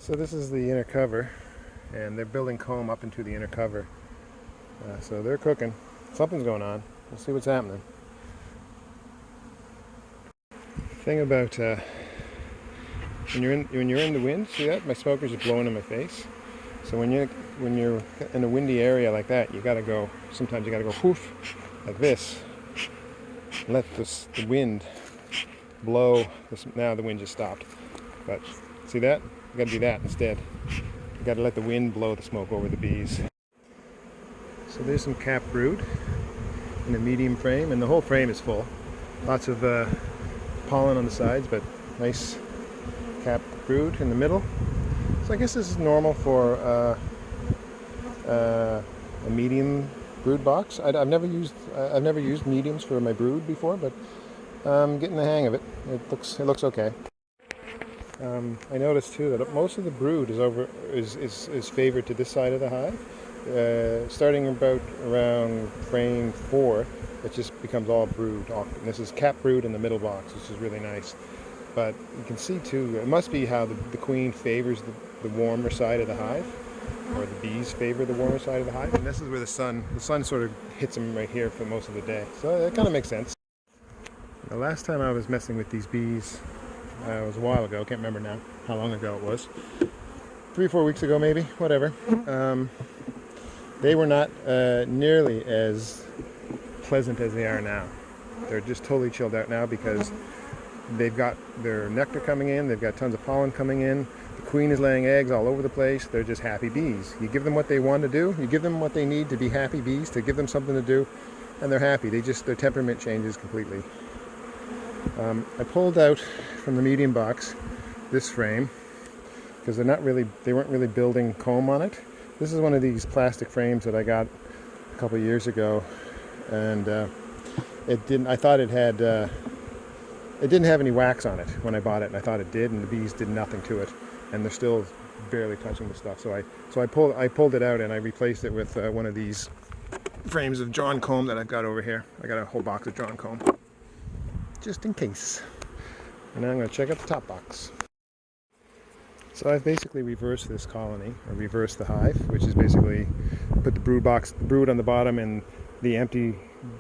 So this is the inner cover, and they're building comb up into the inner cover. So they're cooking. Something's going on. We'll see what's happening. Thing about when you're in the wind, see that? My smoker's just blowing in my face. So when you're in a windy area like that, you gotta go. Sometimes you gotta go poof, like this. Let the wind blow. Now the wind just stopped. But see that? You gotta do that instead. You gotta let the wind blow the smoke over the bees. So there's some cap brood in a medium frame, and the whole frame is full. Lots of pollen on the sides, but nice cap brood in the middle. So I guess this is normal for a medium brood box. I've never used mediums for my brood before, but I'm getting the hang of it. It looks okay. I noticed too that most of the brood is favored to this side of the hive. Starting around frame 4, it just becomes all brood. And this is cap brood in the middle box, which is really nice. But you can see too, it must be how the queen favors the warmer side of the hive, or the bees favor the warmer side of the hive. And this is where the sun sort of hits them right here for most of the day. So that kind of makes sense. The last time I was messing with these bees was a while ago. Can't remember now how long ago it was. 3 or 4 weeks ago maybe, whatever. They were not nearly as pleasant as they are now. They're just totally chilled out now because they've got their nectar coming in, they've got tons of pollen coming in, the queen is laying eggs all over the place. They're just happy bees. You give them what they want to do, you give them what they need to be happy bees, to give them something to do, and they're happy. Their temperament changes completely. I pulled out from the medium box this frame because they weren't really building comb on it. This is one of these plastic frames that I got a couple of years ago, and I thought it didn't have any wax on it when I bought it, and I thought it did, and the bees did nothing to it, and they're still barely touching the stuff. So I pulled it out and I replaced it with one of these frames of drawn comb that I've got over here. I got a whole box of drawn comb, just in case. And now I'm going to check out the top box. So I've basically reversed this colony, or reversed the hive, which is basically put the brood on the bottom and the empty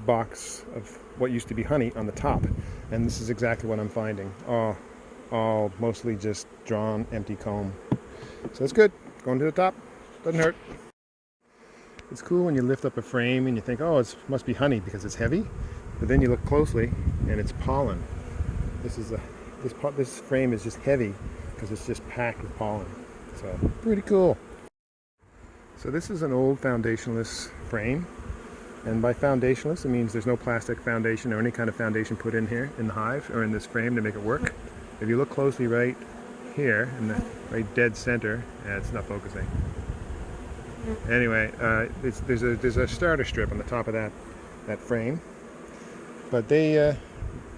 box of what used to be honey on the top. And this is exactly what I'm finding. All mostly just drawn empty comb. So that's good. Going to the top. Doesn't hurt. It's cool when you lift up a frame and you think, oh, it must be honey because it's heavy. But then you look closely and it's pollen. This frame is just heavy because it's just packed with pollen. So pretty cool. So this is an old foundationless frame. And by foundationless, it means there's no plastic foundation or any kind of foundation put in here in the hive or in this frame to make it work. If you look closely right here in the right dead center, it's not focusing. Anyway, there's a starter strip on the top of that frame. But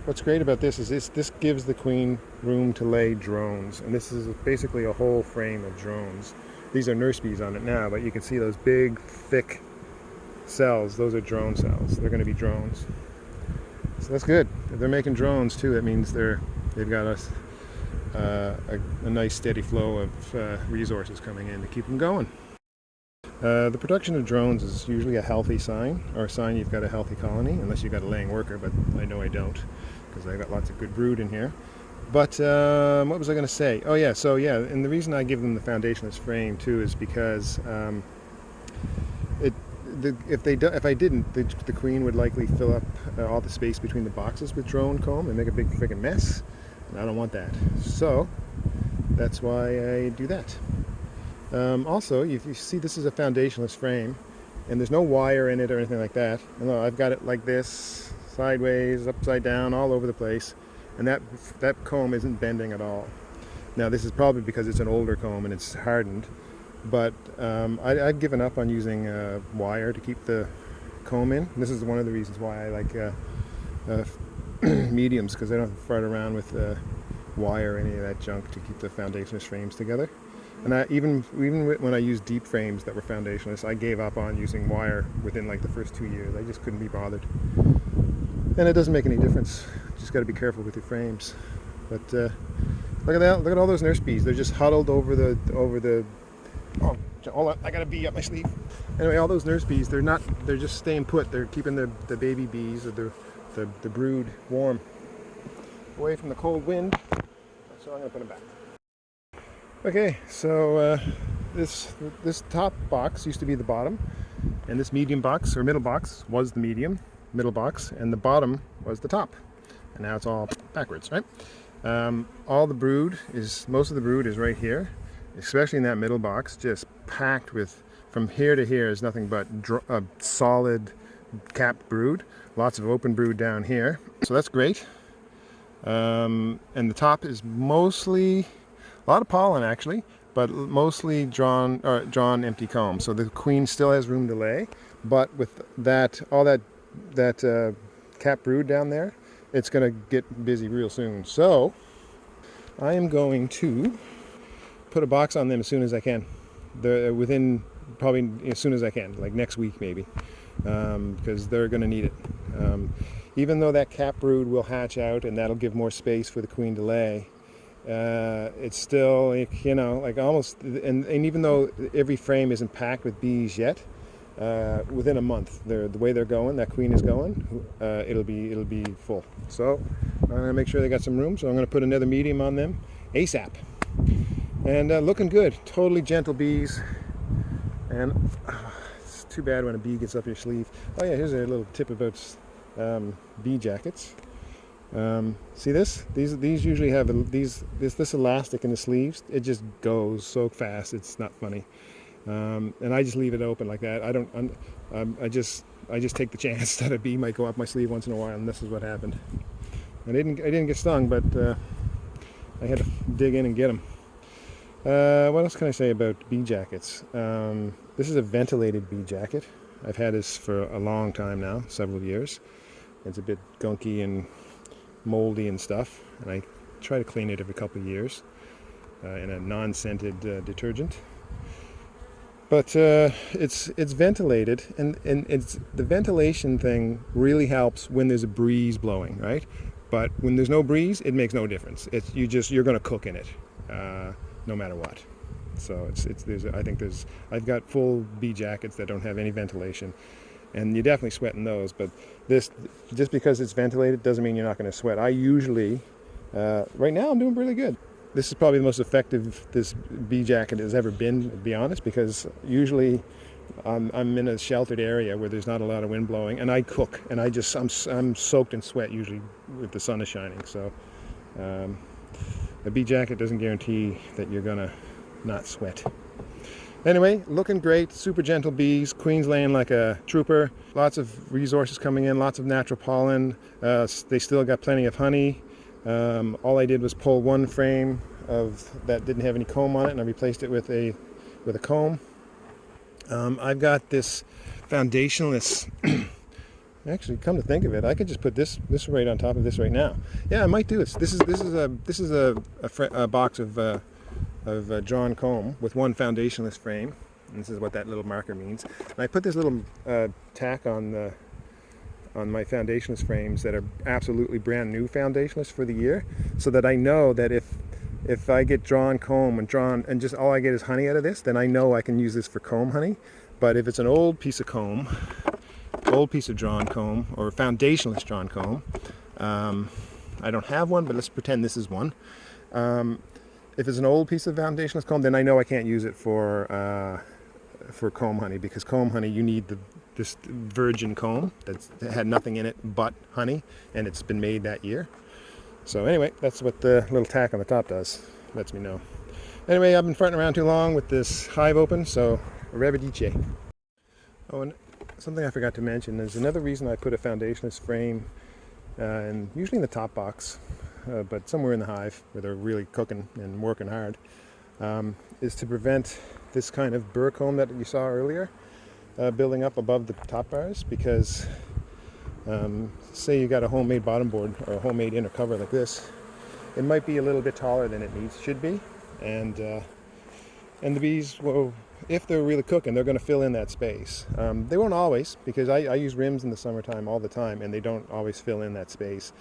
what's great about this is this gives the queen room to lay drones, and this is basically a whole frame of drones. These are nurse bees on it now, but you can see those big, thick cells. Those are drone cells. They're going to be drones. So that's good. If they're making drones too, that means they've got a nice steady flow of resources coming in to keep them going. The production of drones is usually a healthy sign, or a sign you've got a healthy colony, unless you've got a laying worker, but I know I don't, because I've got lots of good brood in here. But what was I going to say? Oh yeah, so yeah, and the reason I give them the foundationless frame too is because if I didn't, the queen would likely fill up all the space between the boxes with drone comb and make a big freaking mess, and I don't want that. So that's why I do that. Also, if you see, this is a foundationless frame, and there's no wire in it or anything like that. And I've got it like this, sideways, upside down, all over the place, and that comb isn't bending at all. Now this is probably because it's an older comb and it's hardened, but I've given up on using wire to keep the comb in. This is one of the reasons why I like mediums, because I don't have to fart around with wire or any of that junk to keep the foundationless frames together. And even when I used deep frames that were foundationless, I gave up on using wire within like the first 2 years. I just couldn't be bothered. And it doesn't make any difference. Just got to be careful with your frames. But Look at that! Look at all those nurse bees. They're just huddled over the Oh, hold on! I got a bee up my sleeve. Anyway, all those nurse bees, they're just staying put. They're keeping the baby bees or the brood warm, away from the cold wind. So I'm gonna put them back. Okay, so this top box used to be the bottom, and this medium box or middle box was the middle box, and the bottom was the top. And now it's all backwards, right? Most of the brood is right here, especially in that middle box, just packed with, from here to here is nothing but solid capped brood. Lots of open brood down here, so that's great. And the top is mostly, a lot of pollen actually, but mostly drawn empty comb. So the queen still has room to lay, but with all that capped brood down there, it's going to get busy real soon. So I am going to put a box on them as soon as I can. Within probably as soon as I can, like next week maybe, because they're going to need it. Even though that capped brood will hatch out and that'll give more space for the queen to lay, it's still, like almost, and even though every frame isn't packed with bees yet, within a month, the way they're going, that queen is going, it'll be full. So I'm gonna make sure they got some room. So I'm gonna put another medium on them ASAP. And looking good, totally gentle bees. And it's too bad when a bee gets up your sleeve. Oh yeah, here's a little tip about bee jackets. See this? These usually have this elastic in the sleeves. It just goes so fast. It's not funny. And I just leave it open like that. I just take the chance that a bee might go up my sleeve once in a while, and this is what happened. I didn't get stung, but I had to dig in and get them. What else can I say about bee jackets? This is a ventilated bee jacket. I've had this for a long time now, several years. It's a bit gunky and moldy and stuff, and I try to clean it every couple of years in a non-scented detergent. But it's ventilated, and it's the ventilation thing really helps when there's a breeze blowing, right? But when there's no breeze, it makes no difference. You're going to cook in it, no matter what. So I've got full bee jackets that don't have any ventilation, and you definitely sweat in those. But this, just because it's ventilated doesn't mean you're not going to sweat. I usually, right now I'm doing really good. This is probably the most effective this bee jacket has ever been, to be honest, because usually I'm in a sheltered area where there's not a lot of wind blowing, and I cook, and I'm soaked in sweat usually if the sun is shining. So a bee jacket doesn't guarantee that you're gonna not sweat. Anyway, looking great, super gentle bees, queen's laying like a trooper, lots of resources coming in, lots of natural pollen. They still got plenty of honey. All I did was pull one frame that didn't have any comb on it, and I replaced it with a comb. I've got this foundationless. Actually, come to think of it, I could just put this right on top of this right now. Yeah, I might do it. This is a box of drawn comb with one foundationless frame. And this is what that little marker means. And I put this little tack on my foundationless frames that are absolutely brand new foundationless for the year, so that I know that if I get drawn comb and just all I get is honey out of this, then I know I can use this for comb honey. But if it's an old piece of comb, old piece of drawn comb, or foundationless drawn comb, I don't have one, but let's pretend this is one. If it's an old piece of foundationless comb, then I know I can't use it for comb honey, because comb honey, you need this virgin comb that had nothing in it but honey, and it's been made that year. So anyway, that's what the little tack on the top does. Lets me know. Anyway, I've been farting around too long with this hive open, so arrivederci. Oh, and something I forgot to mention, there's another reason I put a foundationless frame, and usually in the top box, but somewhere in the hive where they're really cooking and working hard, is to prevent this kind of burr comb that you saw earlier building up above the top bars. Because say you got a homemade bottom board or a homemade inner cover like this, it might be a little bit taller than it should be, and the bees will, if they're really cooking, they're going to fill in that space. They won't always, because I use rims in the summertime all the time, and they don't always fill in that space.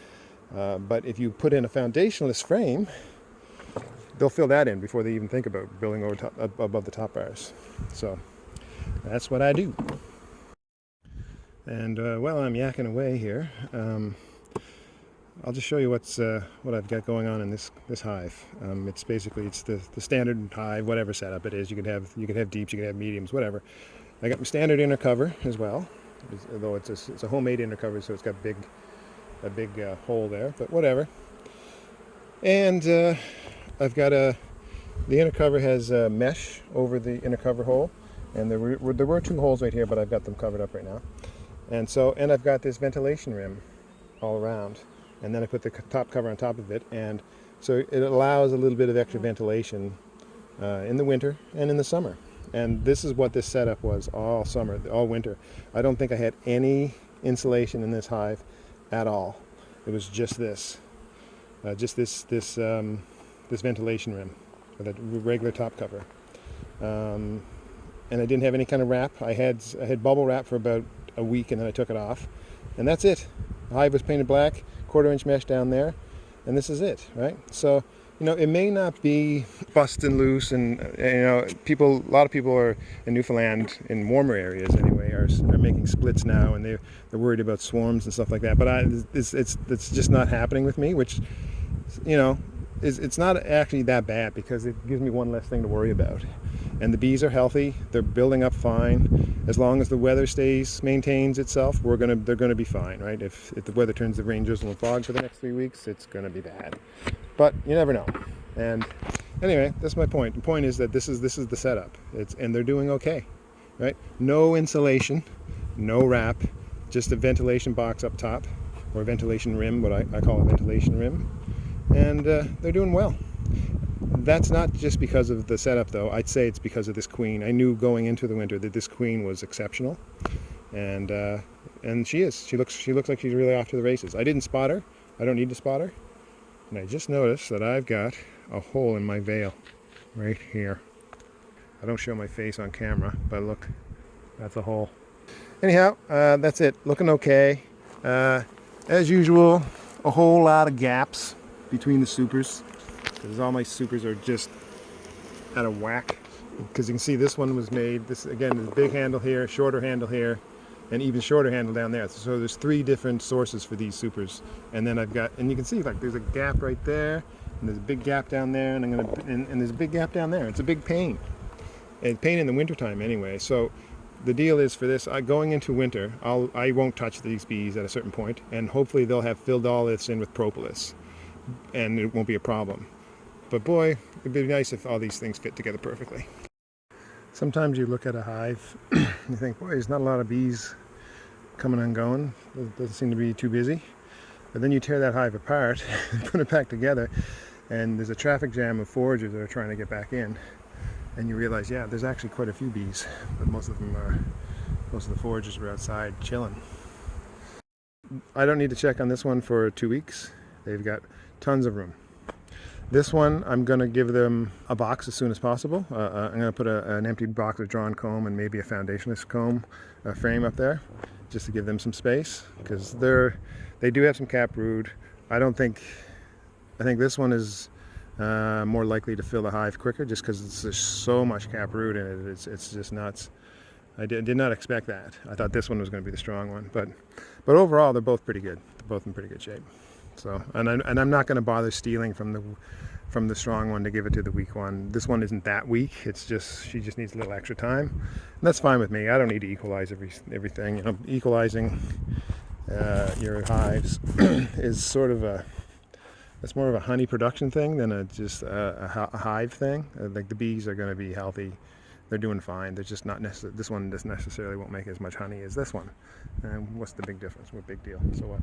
But if you put in a foundationless frame, they'll fill that in before they even think about building over top, above the top bars. So that's what I do. And while I'm yakking away here, I'll just show you what I've got going on in this hive. It's basically the standard hive, whatever setup it is. You can have deeps, you can have mediums, whatever. I got my standard inner cover as well, though it's a homemade inner cover, so it's got a big hole there, but whatever. And I've got the inner cover has mesh over the inner cover hole, and there were 2 holes right here, but I've got them covered up right now. And I've got this ventilation rim all around, and then I put the top cover on top of it, and so it allows a little bit of extra ventilation in the winter and in the summer. And this is what this setup was all summer, all winter. I don't think I had any insulation in this hive at all. It was just this ventilation rim with a regular top cover, and I didn't have any kind of wrap. I had bubble wrap for about a week, and then I took it off, and that's it. The hive was painted black, 1/4-inch mesh down there, and this is it, right? So, you know, it may not be busting loose, and you know, a lot of people are in Newfoundland, in warmer areas anyway, are making splits now, and they're worried about swarms and stuff like that. But it's just not happening with me, which, you know, it's not actually that bad, because it gives me one less thing to worry about. And the bees are healthy; they're building up fine. As long as the weather maintains itself, they're gonna be fine, right? If the weather turns to rain, drizzle, and fog for the next 3 weeks, it's gonna be bad. But you never know. And anyway, that's my point. The point is that this is the setup. And they're doing okay, right? No insulation, no wrap, just a ventilation box up top, or a ventilation rim, what I call a ventilation rim, and they're doing well. That's not just because of the setup, though. I'd say it's because of this queen. I knew going into the winter that this queen was exceptional, and she is. She looks like she's really off to the races. I didn't spot her. I don't need to spot her. And I just noticed that I've got a hole in my veil right here. I don't show my face on camera, but look, that's a hole. Anyhow, that's it. Looking okay. As usual, a whole lot of gaps between the supers, because all my supers are just out of whack. Because you can see this one was made, this again, there's a big handle here, shorter handle here, and even shorter handle down there. So there's 3 different sources for these supers. And then I've got, and you can see, like, there's a gap right there, and there's a big gap down there, and and there's a big gap down there. It's a big pain. And pain in the wintertime anyway. So the deal is, for this, going into winter, I won't touch these bees at a certain point, and hopefully they'll have filled all this in with propolis, and it won't be a problem. But boy, it'd be nice if all these things fit together perfectly. Sometimes you look at a hive, you think, boy, there's not a lot of bees coming and going. It doesn't seem to be too busy. But then you tear that hive apart and put it back together, and there's a traffic jam of foragers that are trying to get back in. And you realize, yeah, there's actually quite a few bees, but most of the foragers are outside chilling. I don't need to check on this one for 2 weeks. They've got tons of room. This one, I'm going to give them a box as soon as possible. I'm going to put an empty box of drawn comb and maybe a foundationless comb frame up there, just to give them some space, because they do have some cap brood. I think this one is more likely to fill the hive quicker, just because there's so much cap brood in it. It's just nuts. I did not expect that. I thought this one was going to be the strong one, but overall they're both pretty good. They're both in pretty good shape. So, and I'm not going to bother stealing from the strong one to give it to the weak one. This one isn't that weak. It's just, she just needs a little extra time, and that's fine with me. I don't need to equalize everything. You know, equalizing your hives is sort of it's more of a honey production thing than just a hive thing. Like, the bees are going to be healthy. They're doing fine. They're just not necessarily, this one just necessarily won't make as much honey as this one. And what's the big difference? What big deal? So what?